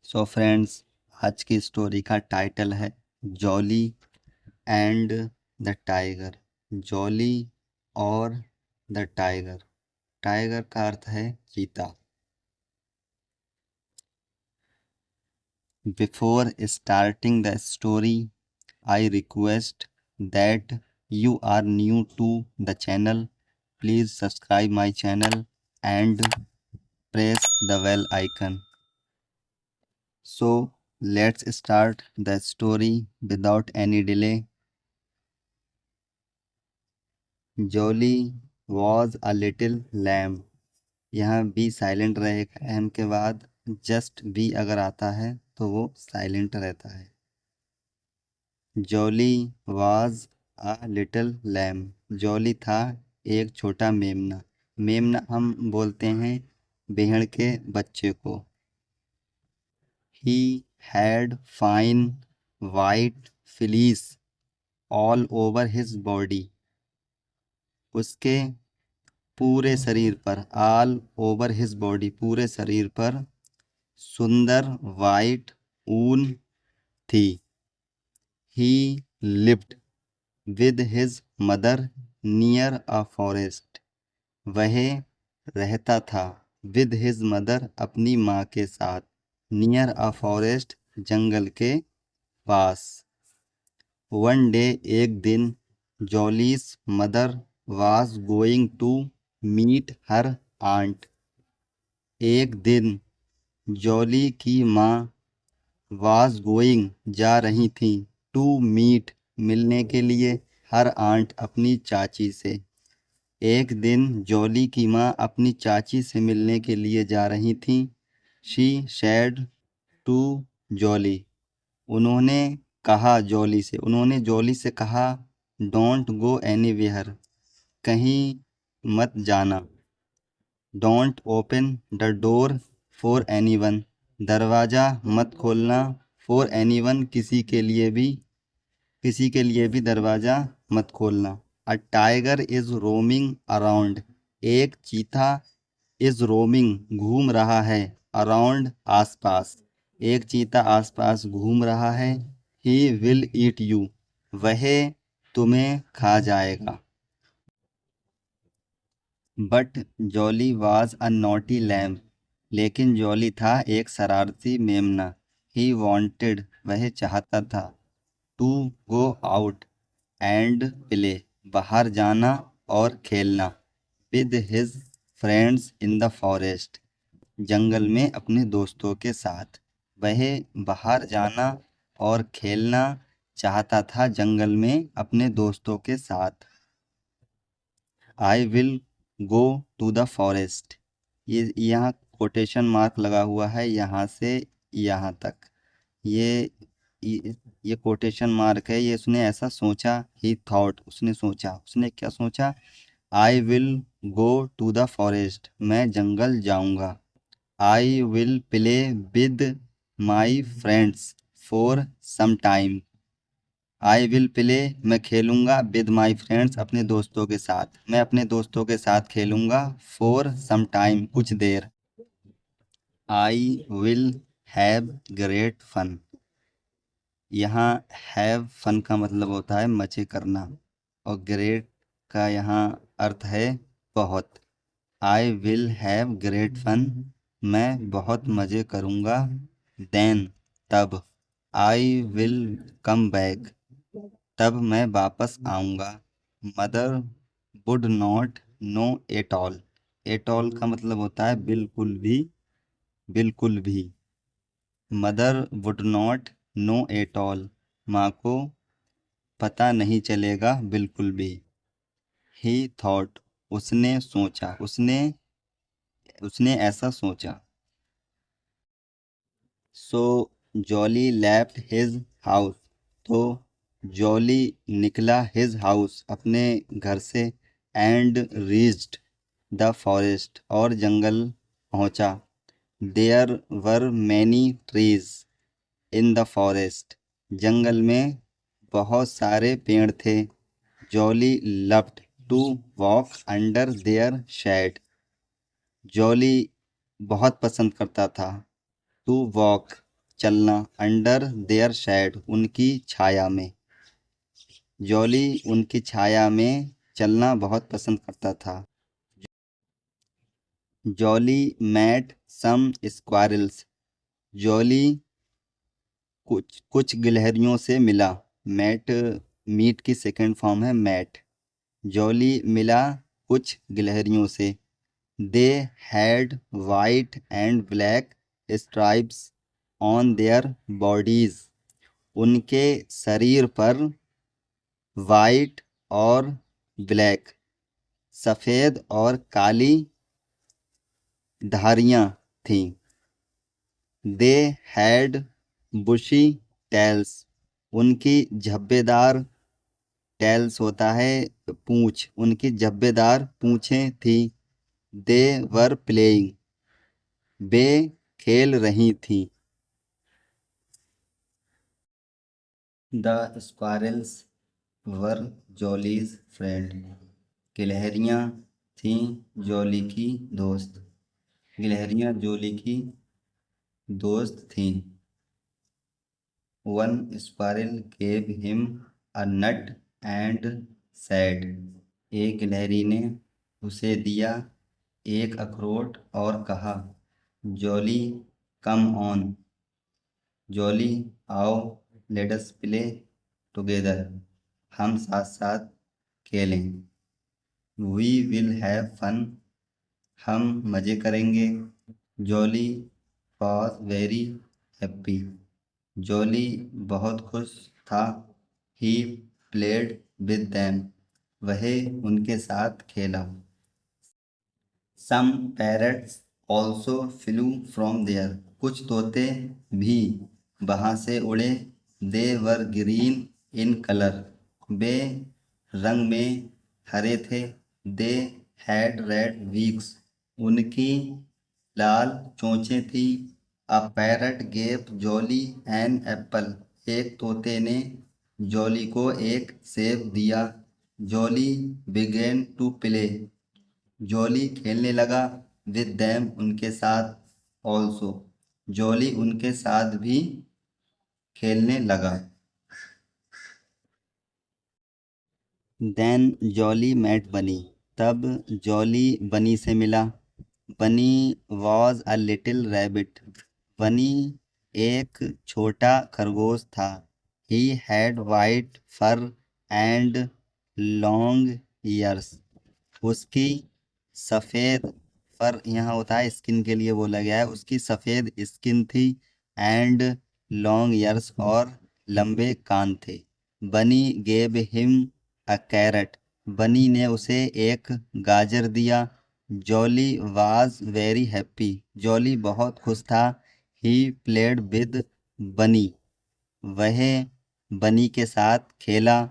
So friends, आज की story का टाइटल है jolly and the tiger. Jolly और द टाइगर। टाइगर का अर्थ है चीता। Before starting the story, I request that you are new to the channel, please subscribe my channel and press the bell icon. So let's start the story without any delay. Jolly was a little lamb. यहाँ B silent रहेगा, M के बाद just be अगर आता है तो वो silent रहता है। Jolly was a little lamb. Jolly था एक छोटा मेमना। मेमना हम बोलते हैं भेड़ के बच्चे को। He had fine white fleece all over his body. उसके पूरे शरीर पर, ऑल ओवर हिज बॉडी, पूरे शरीर पर सुंदर वाइट ऊन थी। ही lived with his mother near a forest. वह रहता था विद हिज मदर, अपनी माँ के साथ, नियर अ फॉरेस्ट, जंगल के पास। वन डे, एक दिन, Jolly's mother was going to meet her aunt. एक दिन जॉली की माँ वाज गोइंग, जा रही थी, टू मीट, मिलने के लिए, हर आंट, अपनी चाची से। एक दिन जॉली की माँ अपनी चाची से मिलने के लिए जा रही थी। She said to Jolly. उन्होंने जॉली से कहा, डोंट गो एनीवेयर, कहीं मत जाना। Don't open the door for anyone, दरवाज़ा मत खोलना। फॉर एनीवन, किसी के लिए भी दरवाज़ा मत खोलना। A tiger is roaming around, एक चीता इज रोमिंग, घूम रहा है, अराउंड, आसपास, एक चीता आसपास घूम रहा है। ही विल ईट यू, वह तुम्हें खा जाएगा। But Jolly was a naughty lamb, लेकिन जॉली था एक शरारती मेमना। ही वांटेड, वह चाहता था, to go out and play, बाहर जाना और खेलना, with his friends in the forest, जंगल में अपने दोस्तों के साथ। वह बाहर जाना और खेलना चाहता था जंगल में अपने दोस्तों के साथ। I will go to the forest, ये यहाँ कोटेशन मार्क लगा हुआ है, यहाँ से यहाँ तक। ये ये कोटेशन मार्क है, ये उसने ऐसा सोचा। ही थॉट, उसने सोचा। उसने क्या सोचा? I will go to the forest, मैं जंगल जाऊंगा। I will play with my friends for some time. I will play, मैं खेलूंगा, विद माई फ्रेंड्स, अपने दोस्तों के साथ, मैं अपने दोस्तों के साथ खेलूंगा, फॉर सम टाइम, कुछ देर। I will have great fun, यहाँ हैव फन का मतलब होता है मज़े करना, और ग्रेट का यहाँ अर्थ है बहुत। I will have great fun, मैं बहुत मज़े करूँगा। देन, तब। आई विल कम बैक, तब मैं वापस आऊँगा। Mother would not know at all, at all का मतलब होता है बिल्कुल भी, बिल्कुल भी। Mother would not know at all, माँ को पता नहीं चलेगा बिल्कुल भी। ही थॉट, उसने सोचा, उसने ऐसा सोचा। सो जॉली लेफ्ट हिज हाउस, तो जॉली निकला हिज हाउस, अपने घर से, एंड रीच्ड द फॉरेस्ट, और जंगल पहुंचा। There were many trees in the forest, जंगल में बहुत सारे पेड़ थे। Jolly loved to walk under their shade, Jolly बहुत पसंद करता था, टू वॉक, चलना, अंडर देयर शेड, उनकी छाया में। जॉली उनकी छाया में चलना बहुत पसंद करता था। जॉली मैट सम स्क्वारल्स, जॉली कुछ कुछ गिलहरियों से मिला। मैट मीट की सेकंड फॉर्म है मैट। जॉली मिला कुछ गिलहरियों से। They had white and black stripes on their bodies, उनके शरीर पर वाइट और ब्लैक, सफ़ेद और काली धारियाँ थीं। दे हैड बुशी टेल्स, उनकी झब्बेदार, टेल्स होता है पूँछ, उनकी झब्बेदार पूँछें थी। दे वर प्लेइंग, वे खेल रही थीं। द स्क्वारल्स वर जॉलीज फ्रेंड, गिलहरियाँ थीं जॉली की दोस्त। गिलहरियाँ जॉली की दोस्त थीं। One squirrel gave him a nut and said, एक गिलहरी ने उसे दिया एक अखरोट और कहा, जॉली कम ऑन, जॉली आओ, लेट अस प्ले टुगेदर, हम साथ साथ खेलें। वी विल हैव फन, हम मज़े करेंगे। Jolly was very happy, jolly बहुत खुश था। ही प्लेड विद दैम, वह उनके साथ खेला। Some parrots also flew from there, कुछ तोते भी वहाँ से उड़े। दे वर ग्रीन इन कलर, वे रंग में हरे थे। दे हैड रेड वीक्स, उनकी लाल चोंचें थी। A parrot gave Jolly an apple, एक तोते ने जॉली को एक सेब दिया। Jolly began to play, Jolly खेलने लगा। विद दैम, उनके साथ। ऑल्सो, जॉली उनके साथ भी खेलने लगा। देन जॉली मेट बनी, तब जॉली बनी से मिला। बनी वॉज अ लिटिल रैबिट, बनी एक छोटा खरगोश था। He had white fur and long ears, उसकी सफ़ेद फर यहाँ होता है स्किन के लिए बोला गया है, उसकी सफ़ेद स्किन थी। एंड लॉन्ग ईयर्स, और लंबे कान थे। बनी गेव हिम अ कैरट, बनी ने उसे एक गाजर दिया। Jolly was very happy, jolly बहुत खुश था। ही प्लेड विद बनी, वह बनी के साथ खेला।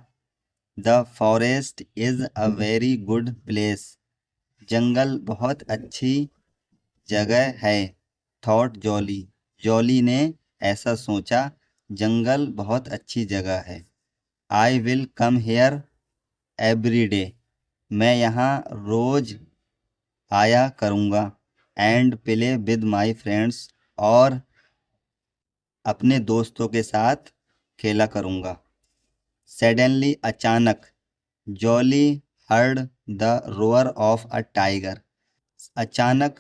The forest is a very good place, जंगल बहुत अच्छी जगह है। थॉट जॉली, जॉली ने ऐसा सोचा, जंगल बहुत अच्छी जगह है। I will come here every day, मैं यहाँ रोज आया करूँगा। And play with my friends, और अपने दोस्तों के साथ खेला करूँगा। सडनली, अचानक, jolly heard the row or of a tiger, अचानक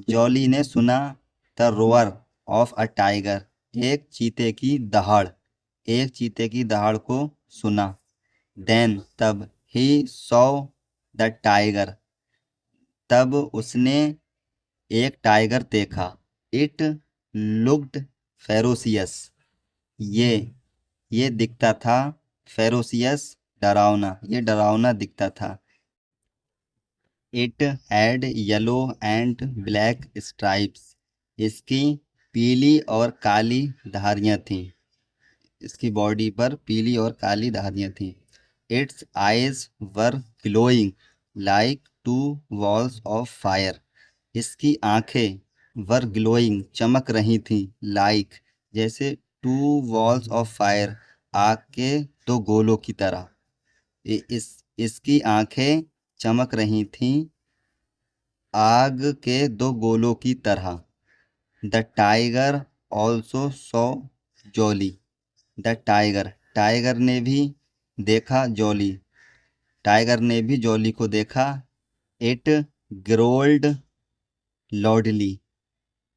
जॉली ने सुना the row or of a tiger, एक चीते की दहाड़, एक चीते की दहाड़ को सुना। देन, तब, ही सॉ द टाइगर, तब उसने एक टाइगर देखा। इट लुक्ड फेरोसियस, ये ये दिखता था फेरोसियस, डरावना, ये डरावना दिखता था। It had yellow and black stripes, इसकी पीली और काली धारियाँ थीं, इसकी बॉडी पर पीली और काली धारियाँ थीं। Its eyes were glowing like two balls of fire, इसकी आंखें वर ग्लोइंग, चमक रही थीं। लाइक, जैसे टू वॉल्स ऑफ फायर, आग के दो गोलों की तरह। इसकी आंखें चमक रही थीं आग के दो गोलों की तरह। The tiger also saw jolly. The tiger, tiger ने भी देखा जॉली, टाइगर ने भी जॉली को देखा। इट ग्रोल्ड लॉडली,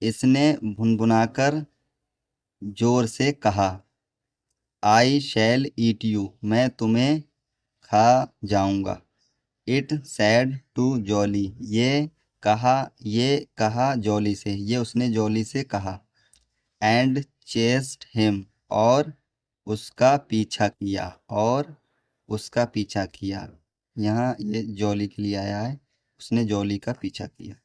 इसने भुनभुनाकर जोर से कहा। आई शैल ईट यू, मैं तुम्हें खा जाऊंगा। इट सैड टू जॉली, ये कहा जॉली से, ये उसने जॉली से कहा। एंड चेस्ड हिम, और उसका पीछा किया, और उसका पीछा किया। यहाँ ये जॉली के लिए आया है, उसने जॉली का पीछा किया।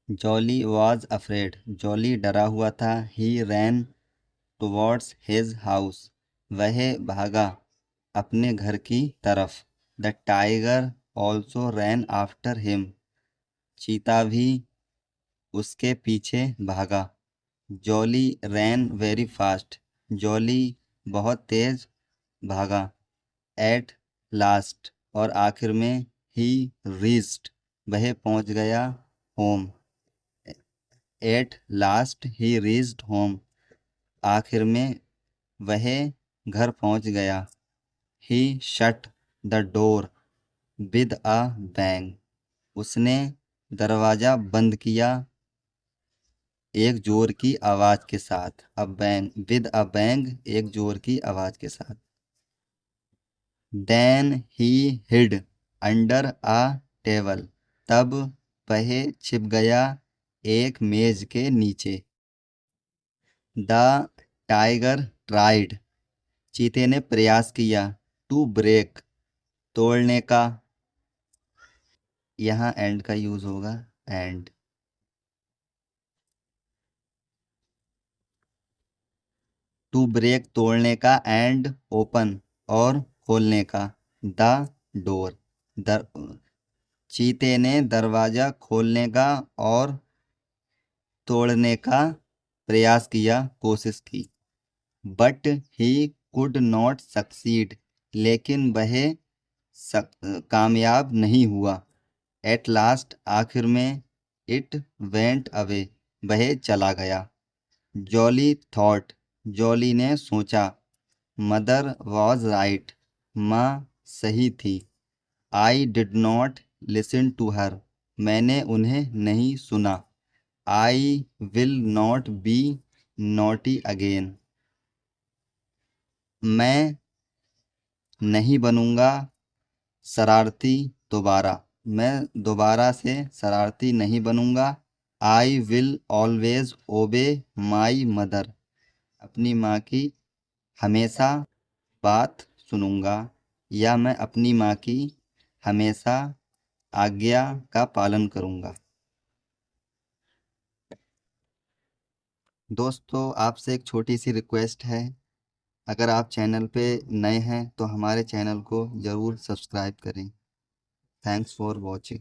जॉली वॉज अफ्रेड, जॉली डरा हुआ था। ही रैन टुवर्ड्स हिज हाउस, वह भागा अपने घर की तरफ। The tiger also rain after him, चीता भी उसके पीछे भागा। जॉली रैन वेरी फास्ट, जॉली बहुत तेज भागा। एट लास्ट, और आखिर में ही रीच्ड, वह पहुंच गया home. At last he reached home, आखिर में वह घर पहुंच गया। He shut the door with a bang, उसने दरवाज़ा बंद किया एक जोर की आवाज़ के साथ। A bang, with a bang, एक जोर की आवाज़ के साथ। Then he hid under a table, तब वह छिप गया एक मेज के नीचे। द टाइगर ट्राइड, चीते ने प्रयास किया। टू ब्रेक, तोड़ने का, यहाँ एंड का यूज होगा। एंड टू ब्रेक, तोड़ने का। एंड ओपन, और खोलने का। द डोर, दर चीते ने दरवाजा खोलने का और तोड़ने का प्रयास किया, कोशिश की। But he could not succeed, लेकिन वह कामयाब नहीं हुआ। एट लास्ट, आखिर में। इट वेंट अवे, वह चला गया। जॉली थॉट, जॉली ने सोचा। मदर वॉज राइट, माँ सही थी। I did not listen to her, मैंने उन्हें नहीं सुना। I will not be naughty again, मैं नहीं बनूंगा शरारती दोबारा, मैं दोबारा से शरारती नहीं बनूंगा। आई विल ऑलवेज ओबे माई मदर, अपनी माँ की हमेशा बात सुनूंगा, या मैं अपनी माँ की हमेशा आज्ञा का पालन करूंगा। दोस्तों, आपसे एक छोटी सी रिक्वेस्ट है। अगर आप चैनल पे नए हैं तो हमारे चैनल को ज़रूर सब्सक्राइब करें। Thanks for watching.